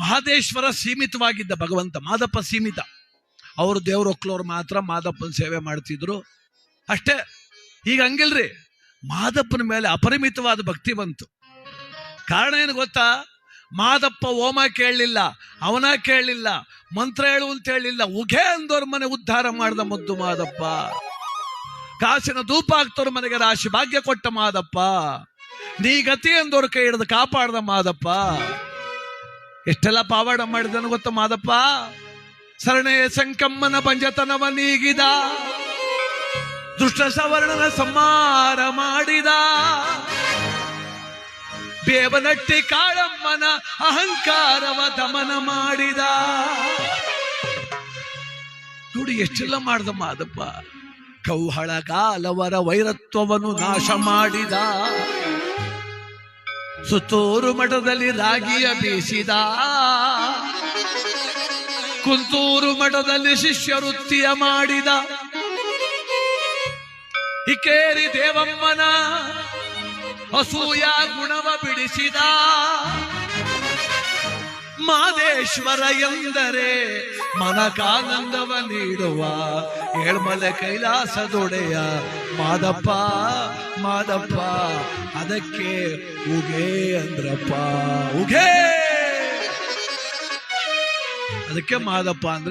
ಮಹದೇಶ್ವರ ಸೀಮಿತವಾಗಿದ್ದ, ಭಗವಂತ ಮಾದಪ್ಪ ಸೀಮಿತ. ಅವರು ದೇವ್ರೊಕ್ಲವ್ರು ಮಾತ್ರ ಮಾದಪ್ಪನ ಸೇವೆ ಮಾಡ್ತಿದ್ರು ಅಷ್ಟೇ. ಈಗ ಹಂಗಿಲ್ರಿ, ಮಾದಪ್ಪನ ಮೇಲೆ ಅಪರಿಮಿತವಾದ ಭಕ್ತಿ ಬಂತು. ಕಾರಣ ಏನು ಗೊತ್ತಾ? ಮಾದಪ್ಪ ಹೋಮ ಕೇಳಲಿಲ್ಲ, ಅವನ ಕೇಳಲಿಲ್ಲ, ಮಂತ್ರ ಹೇಳು ಅಂತ ಹೇಳಿಲ್ಲ, ಉಘೆ ಅಂದವ್ರ ಮನೆ ಉದ್ಧಾರ ಮಾಡ್ದ ಮುದ್ದು ಮಾದಪ್ಪ. ಕಾಸಿನ ಧೂಪ ಹಾಕ್ತವ್ರ ಮನೆಗೆ ರಾಶಿ ಭಾಗ್ಯ ಕೊಟ್ಟ ಮಾದಪ್ಪ. ನೀ ಗತಿ ಅಂದವ್ರ ಕೈ ಹಿಡಿದು ಕಾಪಾಡ್ದ ಮಾದಪ್ಪ. ಎಷ್ಟೆಲ್ಲ ಪಾವಾಡ ಮಾಡಿದನು ಗೊತ್ತ ಮಾದಪ್ಪ? ಸರಣೆ ಸಂಕಮ್ಮನ ಪಂಚತನವ ನೀಗಿದ, ದುಷ್ಟ ಸವರ್ಣನ ಸಂಹಾರ ಮಾಡಿದ, ಬೇವನಟ್ಟಿ ಕಾಳಮ್ಮನ ಅಹಂಕಾರವ ದಮನ ಮಾಡಿದ. ನೋಡಿ ಎಷ್ಟೆಲ್ಲ ಮಾಡ್ದ ಮಾದಪ್ಪ. ಕೌಹಳಗಾಲವರ ವೈರತ್ವವನ್ನು ನಾಶ ಮಾಡಿದ, ಸುತ್ತೂರು ಮಠದಲ್ಲಿ ರಾಗಿಯ ಬೀಸಿದ, ಕುಂತೂರು ಮಠದಲ್ಲಿ ಶಿಷ್ಯ ವೃತ್ತಿಯ ಮಾಡಿದ, ಇಕೇರಿ ದೇವಮ್ಮನ ಅಸೂಯ ಗುಣವ ಬಿಡಿಸಿದ. ಮಾದೇಶ್ವರ ಎಂದರೆ ಮನಕಾನಂದವ ನೀಡುವ ಏಳ್ಮಲೆ ಕೈಲಾಸದೊಡೆಯ ಮಾದಪ್ಪ ಮಾದಪ್ಪ. ಅದಕ್ಕೆ ಉಗೆ ಅಂದ್ರಪ್ಪ, ಉಗೆ. ಅದಕ್ಕೆ ಮಾದಪ್ಪ ಅಂದ್ರೆ